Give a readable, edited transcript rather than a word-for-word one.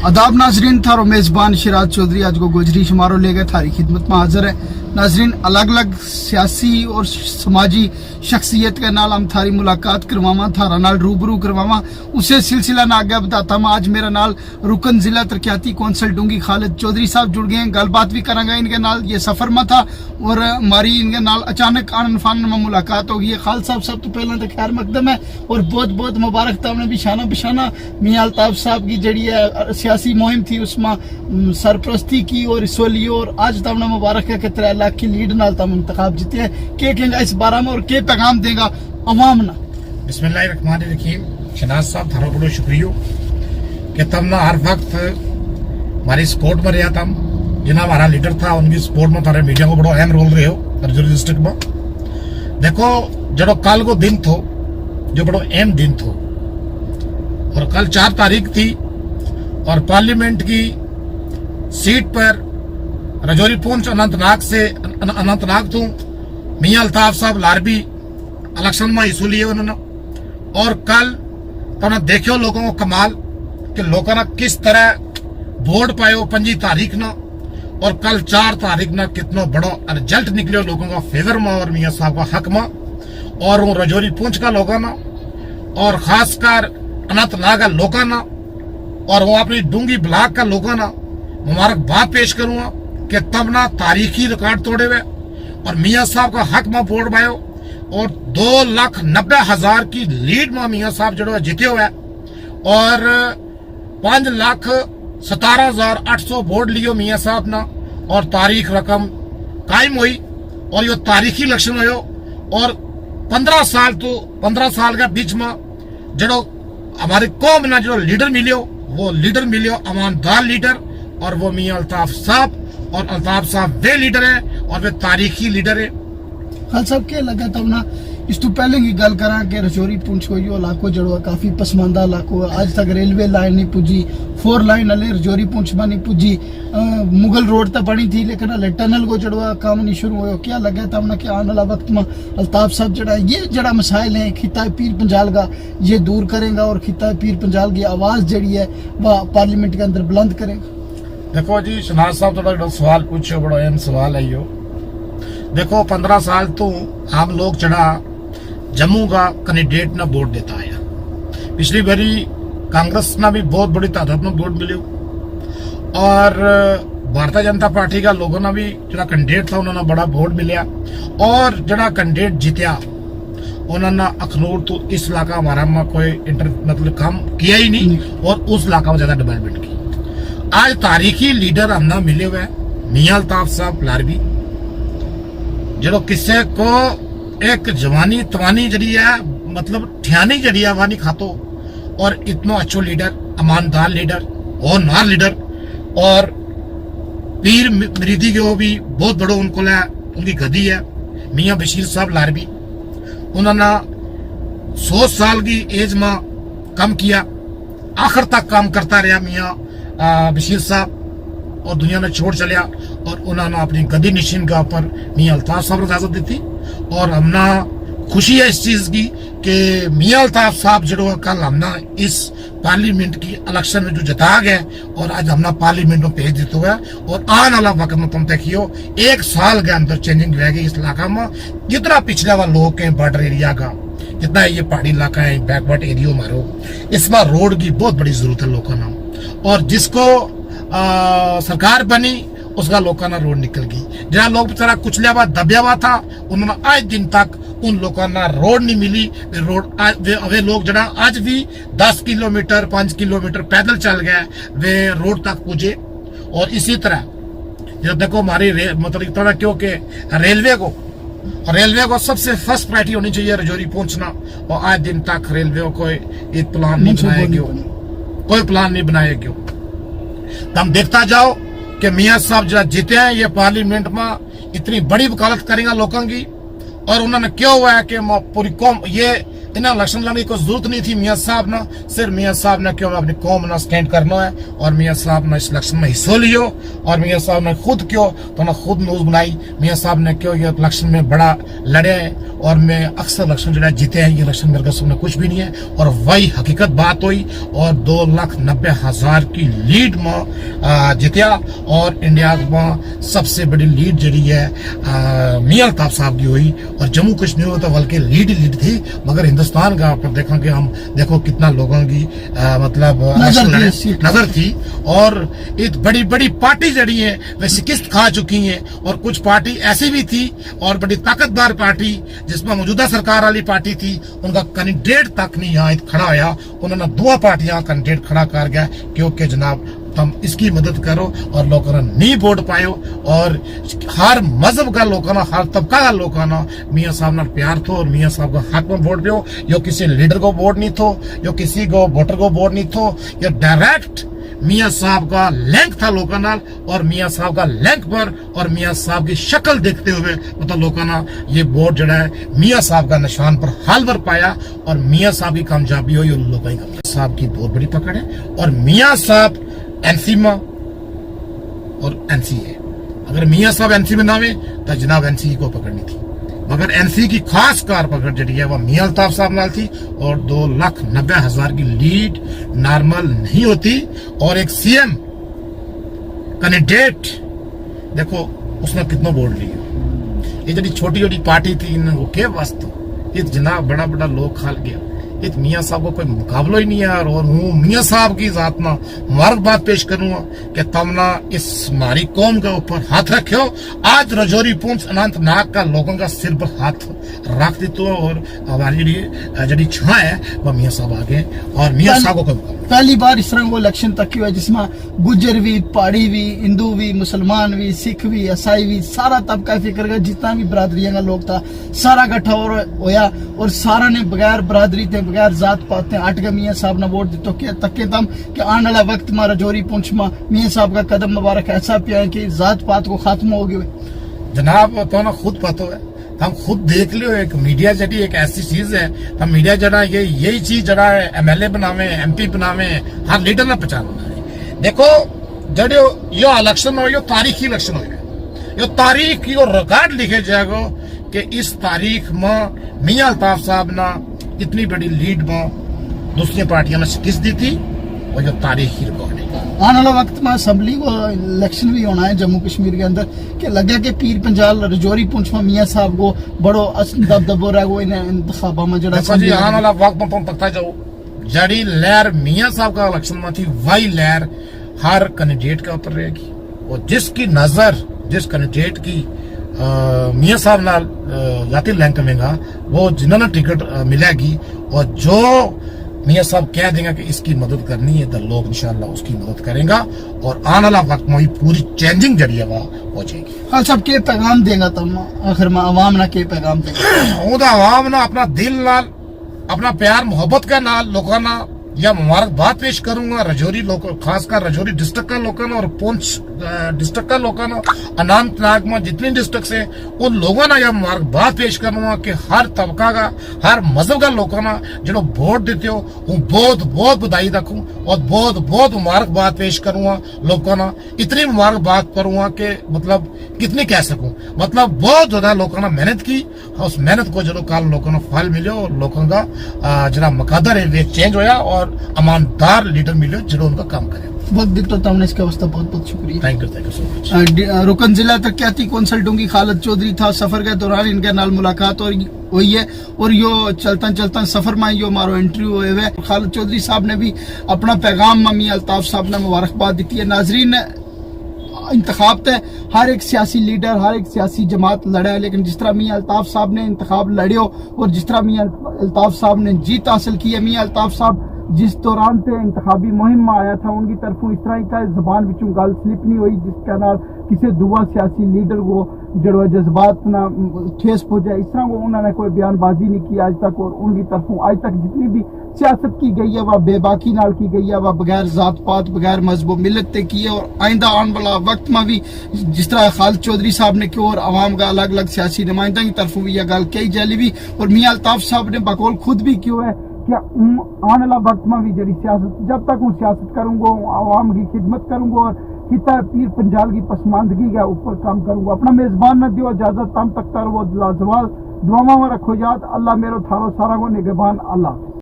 आदाब नाजरीन, थारो मेज़बान शिराज चौधरी आज को गुजरी शुमारो लेकर थारी खिदमत में हाजिर है। नाजरीन, अलग अलग सियासी और समाजी शख्सियत के नाल हम थारी मुलाकात करवावा, थारा नाल रूबरू करवावा, उसे सिलसिला ना आगे बताता मैं। आज मेरा नाल रुकन जिला तरक्याती कौंसल डूंगी खालिद चौधरी साहब जुड़ गए हैं। गलबात भी करांगा इनके नाल, ये सफ़र में था और हमारी इनके नाल अचानक आनन फानन में मुलाकात हो गई है। खालिद साहब सब तो पहले तो खैर मकदम है और बहुत बहुत मुबारक था। हमने बिशाना बिशाना मियां अल्ताफ साहब की जड़ी है सियासी मुहिम थी उसमें सरपरस्ती की और हिस्सों लिया और आज तक मुबारक है कि 3 लाख की लीड नाल तम इंतखाब जीते हैं। के कहेंगे इस बारे में और के पैगाम देगा अवाम ना? बिस्मिल्लाहिर्रहमानिर्रहीम। शनाज साहब थारा बड़ो शुक्रिया कि तुम ना हर वक्त हमारी सपोर्ट में रहा। तुम जिना हमारा लीडर था उनकी सपोर्ट में थारे मीडिया को बड़ो अहम रोल रहे हो रजौरी डिस्ट्रिक्ट में। देखो जो कल को दिन थो जो बड़ो अहम दिन थो और कल 4 तारीख थी और पार्लियामेंट की सीट पर रजौरी पुंछ अनंतनाग तो मियां अल्ताफ साहब लारबी इलेक्शन में हिस्सा लिए उन्होंने। और कल तुमने देखो लोगों को कमाल कि लोगों ने किस तरह वोट पायो 5 तारीख ना और कल 4 तारीख ना कितना बड़ा रिजल्ट निकले लोगों का फेवर में और मियां साहब का हक में और वो रजौरी पुंछ का लोगों ना और खासकर अनंतनाग का लोगों ना और वो अपनी डूंगी ब्लॉक का लोगों ना मुबारकबाद पेश करूंगा कि तब ना तारीखी रिकॉर्ड तोड़े हुए और मियां साहब का हक में वोट पायो और 2,90,000 की लीड में मियां साहब जो जीते हुए और 5,17,800 वोट लियो मियां साहब ना और तारीख रकम कायम हुई और ये तारीखी इलेक्शन हो और 15 साल के बीच में जो हमारी कौम ना जो लीडर मिलियो वो लीडर मिलियो ईमानदार लीडर और वो मियां अल्ताफ साहब और अल्ताफ साहब वे लीडर है और वे तारीखी लीडर है। खालिद साहब के लगा तब ना इस तो पहले की गल करा कि रजौरी पुंछ को यो इलाको जड़ो काफी पसमानदा इलाको आज तक रेलवे लाइन नहीं पुजी 4 लाइन हले रजौरी पुंछ में नहीं पुजी मुगल रोड तक बनी थी लेकिन हले टनल को जड़वा काम नहीं शुरू हुआ। क्या लगा तब ना कि आने वाला वक्त में अल्ताफ साहब जड़ा ये जड़ा मसाइल है खिता पीर पंजाल का ये दूर करेगा और खिता पीर पंजाल की आवाज जड़ी है वह पार्लियामेंट के अंदर बुलंद करेगा? देखो जी शनाज साहब थोड़ा सवाल पूछो बड़ा अहम सवाल है यो। देखो 15 साल तो हम लोग चढ़ा जम्मू का कैंडिडेट ना वोट देता आया। पिछली बारी कांग्रेस ना भी बहुत बड़ी तादाद में वोट मिले और भारतीय जनता पार्टी का लोगों ना भी जरा कैंडिडेट था उन्होंने बड़ा वोट मिलिया और जरा कैंडिडेट जीत्या उन्होंने अखनूर तो इस इलाका हमारा में कोई मतलब काम किया ही नहीं और उस इलाका में ज्यादा डेवलपमेंट की। आज तारीखी लीडर हमने मिले हुए मियां अल्ताफ साहब लारबी जो किसी को एक जवानी तवानी जड़ी है मतलब ठियानी जड़ी है वानी खातो और इतना अच्छो लीडर ईमानदार लीडर और नार लीडर और पीर मरीदी के वो भी बहुत बड़ो उनको उनकी गदी है मियां बशीर साहब लारबी। उन्होंने 100 साल की एज में काम किया आखिर तक काम करता रहा मियां बशीर साहब और दुनिया ने छोड़ चलिया और उन्होंने अपनी गदी निशीन का ऊपर मियां अल्ताफ साहब इजाजत दी थी और हमना खुशी है इस चीज की कि मियां अल्ताफ साहब जो कल हमना इस पार्लियामेंट की इलेक्शन में जो जिता गए और आज हमना पार्लियामेंट में भेज देते हुए और आने वाला वक्त में तुम देखियो 1 साल के अंदर चेंजिंग रहेगी इस इलाका में। जितना पिछले वाला लोग हैं बॉर्डर एरिया का जितना ये पहाड़ी इलाका है बैकवर्ड एरिया मारो इसमें रोड की बहुत बड़ी जरूरत है लोगों ने और जिसको सरकार बनी उसका लोगों ना रोड निकल गई। जहाँ लोग बेचारा कुचलिया हुआ दबिया हुआ था उन्होंने आज दिन तक उन लोगों ना रोड नहीं मिली। रोड वे लोग जरा आज भी 10 किलोमीटर 5 किलोमीटर पैदल चल गए वे रोड तक पूजे। और इसी तरह जो देखो हमारी मतलब इतना क्योंकि रेलवे को सबसे फर्स्ट प्रायोरिटी होनी चाहिए रजौरी पहुंचना और आज दिन तक रेलवे को कोई एक प्लान नहीं बनाया क्यों कोई प्लान नहीं बनाया क्यों। तुम देखता जाओ कि मियां साहब जो जीते हैं ये पार्लियामेंट में इतनी बड़ी वकालत करेंगे लोगों की और उन्होंने क्या हुआ है कि पूरी कौम ये इन्हें इलेक्शन लड़ने की कोई जरूरत नहीं थी मियाँ साहब ना, सिर्फ मियाँ साहब ने क्यों अपनी कौम ना स्टैंड करना है और मियाँ साहब ने इस इलेक्शन में हिस्सा लियो और मियाँ साहब ने खुद क्यों तो ना खुद न्यूज बनाई मियाँ साहब ने क्यों ये इलेक्शन में बड़ा लड़े और मैं अक्सर इलेक्शन जो जीते हैं ये इलेक्शन मेरे सामने कुछ भी नहीं है और वही हकीकत बात हुई और 2,90,000 की लीड में जीतिया और इंडिया में सबसे बड़ी लीड जड़ी है मियाँ अल्ताफ साहब की हुई और जम्मू कश्मीर में तो बल्कि लीड थी मगर हिंदुस्तान का पर देखेंगे हम देखो कितना लोगों की मतलब नजर थी और एक बड़ी बड़ी पार्टी जड़ी है वे शिकस्त खा चुकी है और कुछ पार्टी ऐसी भी थी और बड़ी ताकतवर पार्टी जिसमें मौजूदा सरकार वाली पार्टी थी उनका कैंडिडेट तक नहीं यहाँ खड़ा होया उन्होंने दो पार्टियां कैंडिडेट खड़ा कर गया क्योंकि जनाब तुम इसकी मदद करो और लोगों ने नहीं वोट पायो और हर मजहब का लोगों ने हर तबका का लोगों ने मियाँ साहब ने प्यार थो और मियाँ साहब का हक में वोट दियो यो किसी लीडर को वोट नहीं थो यो किसी को वोटर को वोट नहीं थो ये डायरेक्ट मियाँ साहब का लिंक था लोगों नाल और मियाँ साहब का लिंक पर और मियाँ साहब की शक्ल देखते हुए मतलब लोगों ने ये वोट जड़ा है मियाँ साहब का निशान पर हाल पर पाया और मियाँ साहब की कामयाबी हुई उन लोगों की साहब की बहुत बड़ी पकड़ है और मियाँ साहब एनसी में और एनसीए अगर मियाँ साहब एनसी में ना हुए तो जनाब एनसी को पकड़नी थी मगर एनसी की खास कार पकड़ जड़ी है वह मियाँ अल्ताफ साहब नाल थी और 2,90,000 की लीड नॉर्मल नहीं होती और एक सीएम कैंडिडेट देखो उसने कितना वोट लिया ये जड़ी छोटी छोटी पार्टी थी इनको के वास्ते ये जनाब बड़ा बड़ा लोग खाल गया एक मियाँ साहब को कोई मुकाबला ही नहीं है और हूँ मियाँ साहब की जात ना मुबारकबाद पेश करूंगा कि तुमने इस हमारी कौम के ऊपर हाथ रखे हो आज रजौरी पुंछ अनंतनाग का लोगों का सिर पर हाथ रख दी तो और हमारी जड़ी छा है वह मियाँ साहब आगे और मियाँ साहब को पहली बार इस तरह वो इलेक्शन तक हुआ जिसमें गुज्जर भी पहाड़ी भी हिंदू भी मुसलमान भी सिख भी ईसाई भी सारा तबका फिक्र का जितना भी बरादरियां का लोग था सारा इकट्ठा होया और सारा ने बगैर बरादरी थे बगैर जात पात थे अट के मियाँ साहब ने वोट दितो के तके तम कि आने वाला वक्त में रजौरी पुंछ में मियाँ साहब का कदम मुबारक ऐसा पिया है कि जात पात को खत्म हो गए जनाब तो ना खुद पता है हम खुद देख लियो एक मीडिया जड़ी एक ऐसी चीज है हम मीडिया जड़ा यही चीज जड़ा है एमएलए बनावे एमपी बनावे हर लीडर ने पहचानना है देखो जड़ो यो इलेक्शन हो यो तारीखी इलेक्शन हो यो तारीख यो रिकॉर्ड लिखे जाएगा कि इस तारीख में मियाँ अल्ताफ साहब ना इतनी बड़ी लीड में दूसरी पार्टियों ने शिकस्त दी थी और जो तारीखी रिकॉर्ड है आने वाला वक्त में असेंबली को इलेक्शन भी होना है जम्मू कश्मीर के अंदर कि लगा के पीर पंजाल रजौरी पुंछ में मियाँ साहब को बड़ो दबदबो रह गो इन इंतखाबा में जड़ा जी आने वाला वक्त में तुम पता जाओ जड़ी लहर मियाँ साहब का इलेक्शन में थी वही लहर हर कैंडिडेट के ऊपर रहेगी और जिसकी नजर जिस कैंडिडेट की मियाँ साहब नाल जाती लिंक मिलेगा वो जिन्होंने टिकट मिलेगी और जो मियाँ साहब कह देंगे कि इसकी मदद करनी है तो लोग इंशाल्लाह उसकी मदद करेंगे और आने वाला वक्त में ही पूरी चेंजिंग जड़ी है वह हो जाएगी। हाँ सब के पैगाम देगा तुम आखिर में आवाम ना के पैगाम देगा आवाम ना अपना दिल नाल अपना प्यार मोहब्बत का नाल लोगों ना या मुबारकबाद पेश करूंगा रजौरी लोग खासकर रजौरी डिस्ट्रिक्ट का लोगों और पुंछ डिस्ट्रिक्ट का लोगों अनंतनाग में जितने डिस्ट्रिक्ट से उन लोगों ने यह मुबारकबाद पेश करूंगा कि हर तबका का हर मजहब का लोगों जो वोट देते हो वो बहुत बहुत बधाई रखूं और बहुत बहुत मुबारकबाद पेश करूंगा लोगों ने इतनी मुबारकबाद करूंगा कि मतलब कितनी कह सकूं मतलब बहुत ज्यादा लोगों ने मेहनत की उस मेहनत को जो कल लोगों ने फल मिले और लोगों का जरा मकादर है वे चेंज होया और ईमानदार लीडर मिले जो उनका काम करे वक्त दितो तुमने इसके वास्ते बहुत बहुत शुक्रिया थैंक यू सो मच। रुकन जिला तरक्याती कौंसल डूंगी खालिद चौधरी था सफर के दौरान इनके नाल मुलाकात हुई है और यो चलता सफर में यो मारो इंटरव्यू हुए हुए खालिद चौधरी साहब ने भी अपना पैगाम मियाँ अल्ताफ साहब ने मुबारकबाद दी है। नाजरीन इंतखाब तय हर एक सियासी लीडर हर एक सियासी जमात लड़ा है लेकिन जिस तरह मियाँ अल्ताफ साहब ने इंतखाब लड़े हो और जिस तरह मियाँ अल्ताफ साहब ने जीत हासिल की है मियाँ अल्ताफ साहब जिस दौरान ते इंतखाबी मुहिम में आया था उनकी तरफों इस तरह का जबान विचों गल स्लिप नहीं हुई जिसके नाल किसी दुआ सियासी लीडर को जड़ो जज्बात ना ठेस पहुंचे, इस तरह को उन्होंने कोई बयानबाजी नहीं की आज तक। और उनकी तरफों आज तक जितनी भी सियासत की गई है वह बेबाकी नाल की गई है, वह बगैर जात पात बगैर मजहब मिलत ते की है। और आइंदा आने वाला वक्त में भी जिस तरह खालिद चौधरी साहब ने क्यों और अवाम का अलग अलग सियासी नुमाइंदा की तरफों भी यह गल कही जाली भी, और मियां अल्ताफ साहब ने बकौल खुद भी क्यों है कि आने वाला वक्त में भी जरी सियासत जब तक हूँ सियासत करूँगा, आवाम की खिदमत करूँगा और किता पीर पंजाल की पसमानदगी का ऊपर काम करूँगा। अपना मेज़बान न दियो इजाज़त, तम तक तर वो लाजवाल दुआवा में रखो याद। अल्लाह मेरो थारो सारा को निगहबान। अल्लाह।